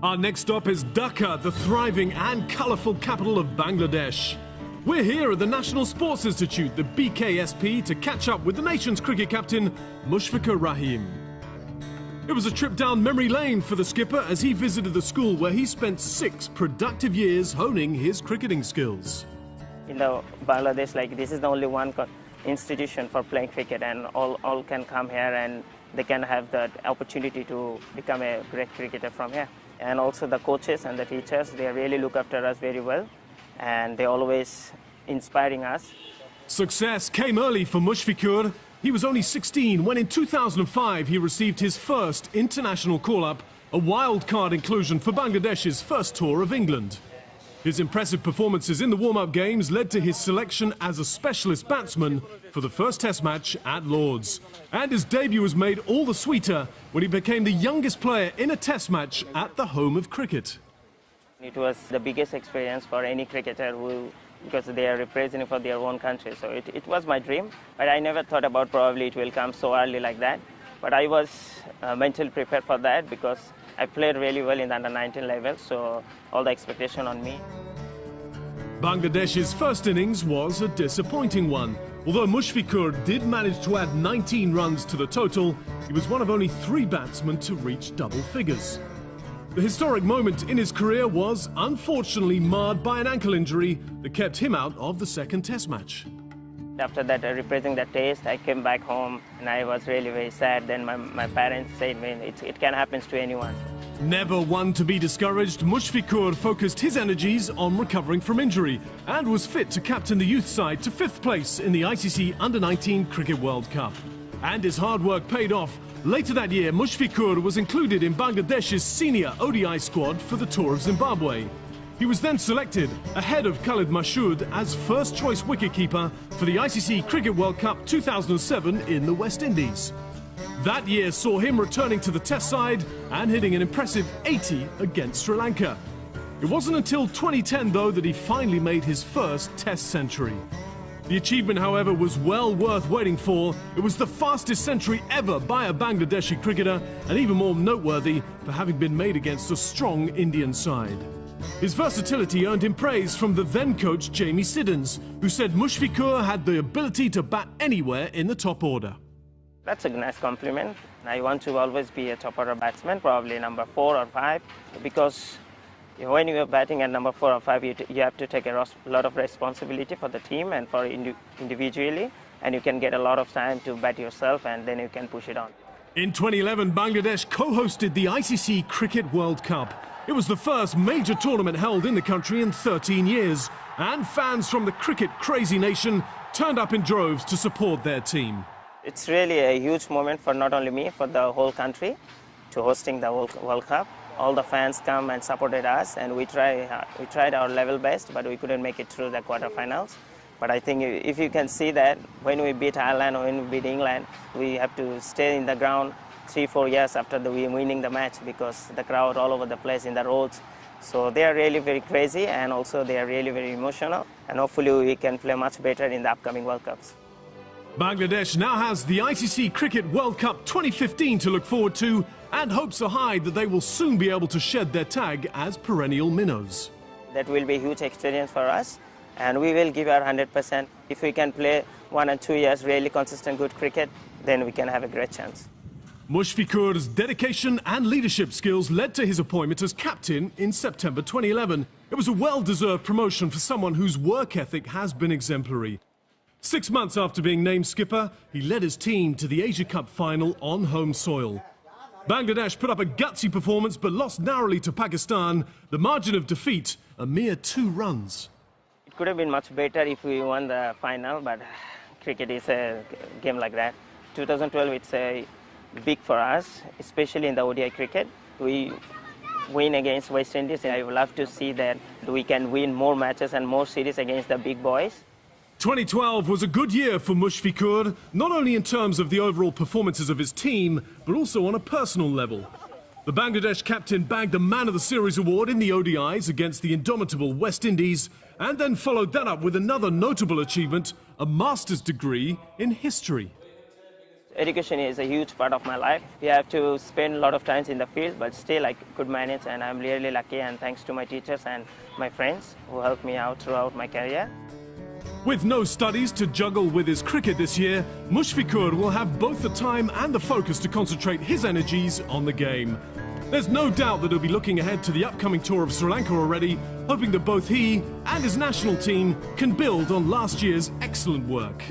Our next stop is Dhaka, the thriving and colourful capital of Bangladesh. We're here at the National Sports Institute, the BKSP, to catch up with the nation's cricket captain, Mushfiqur Rahim. It was a trip down memory lane for the skipper as he visited the school where he spent 6 productive years honing his cricketing skills. In the Bangladesh, this is the only one institution for playing cricket, and all can come here and they can have the opportunity to become a great cricketer from here. And also the coaches and the teachers, they really look after us very well, and they're always inspiring us. Success came early for Mushfiqur. He was only 16 when in 2005 he received his first international call-up, a wild-card inclusion for Bangladesh's first tour of England. His impressive performances in the warm-up games led to his selection as a specialist batsman for the first Test match at Lord's. And his debut was made all the sweeter when he became the youngest player in a Test match at the home of cricket. It was the biggest experience for any cricketer because they are representing for their own country. So it was my dream, but I never thought about probably it will come so early like that. But I was mentally prepared for that because I played really well in the under-19 level, so all the expectation on me. Bangladesh's first innings was a disappointing one. Although Mushfiqur did manage to add 19 runs to the total, he was one of only 3 batsmen to reach double figures. The historic moment in his career was unfortunately marred by an ankle injury that kept him out of the second Test match. After that, representing the Test, I came back home and I was really very sad. Then my parents said, it can happen to anyone. Never one to be discouraged, Mushfiqur focused his energies on recovering from injury and was fit to captain the youth side to 5th place in the ICC Under-19 Cricket World Cup. And his hard work paid off. Later that year, Mushfiqur was included in Bangladesh's senior ODI squad for the tour of Zimbabwe. He was then selected, ahead of Khalid Mashood, as first-choice wicketkeeper for the ICC Cricket World Cup 2007 in the West Indies. That year saw him returning to the Test side and hitting an impressive 80 against Sri Lanka. It wasn't until 2010, though, that he finally made his first Test century. The achievement, however, was well worth waiting for. It was the fastest century ever by a Bangladeshi cricketer, and even more noteworthy for having been made against a strong Indian side. His versatility earned him praise from the then-coach Jamie Siddons, who said Mushfiqur had the ability to bat anywhere in the top order. That's a nice compliment. I want to always be a top order batsman, probably number 4 or 5, because when you are batting at number 4 or 5, you have to take a lot of responsibility for the team and for individually, and you can get a lot of time to bat yourself, and then you can push it on. In 2011, Bangladesh co-hosted the ICC Cricket World Cup. It was the first major tournament held in the country in 13 years, and fans from the cricket-crazy nation turned up in droves to support their team. It's really a huge moment for not only me, for the whole country, to hosting the World Cup. All the fans come and supported us, and we tried our level best, but we couldn't make it through the quarterfinals. But I think if you can see that when we beat Ireland or when we beat England, we have to stay in the ground 3-4 years after winning the match, because the crowd all over the place in the roads. So they are really very crazy, and also they are really very emotional, and hopefully we can play much better in the upcoming World Cups. Bangladesh now has the ICC Cricket World Cup 2015 to look forward to, and hopes are high that they will soon be able to shed their tag as perennial minnows. That will be a huge experience for us, and we will give our 100%. If we can play 1 or 2 years really consistent good cricket, then we can have a great chance. Mushfiqur's dedication and leadership skills led to his appointment as captain in September 2011. It was a well-deserved promotion for someone whose work ethic has been exemplary. 6 months after being named skipper, he led his team to the Asia Cup final on home soil. Bangladesh put up a gutsy performance but lost narrowly to Pakistan. The margin of defeat, a mere 2 runs. It could have been much better if we won the final, but cricket is a game like that. 2012, it's big for us, especially in the ODI cricket. We win against West Indies, and I would love to see that we can win more matches and more series against the big boys. 2012 was a good year for Mushfiqur, not only in terms of the overall performances of his team, but also on a personal level. The Bangladesh captain bagged the Man of the Series award in the ODIs against the indomitable West Indies, and then followed that up with another notable achievement, a master's degree in history. education is a huge part of my life. We have to spend a lot of time in the field, but still I could manage, and I'm really lucky, and thanks to my teachers and my friends who helped me out throughout my career. With no studies to juggle with his cricket this year, Mushfiqur will have both the time and the focus to concentrate his energies on the game. There's no doubt that he'll be looking ahead to the upcoming tour of Sri Lanka already, hoping that both he and his national team can build on last year's excellent work.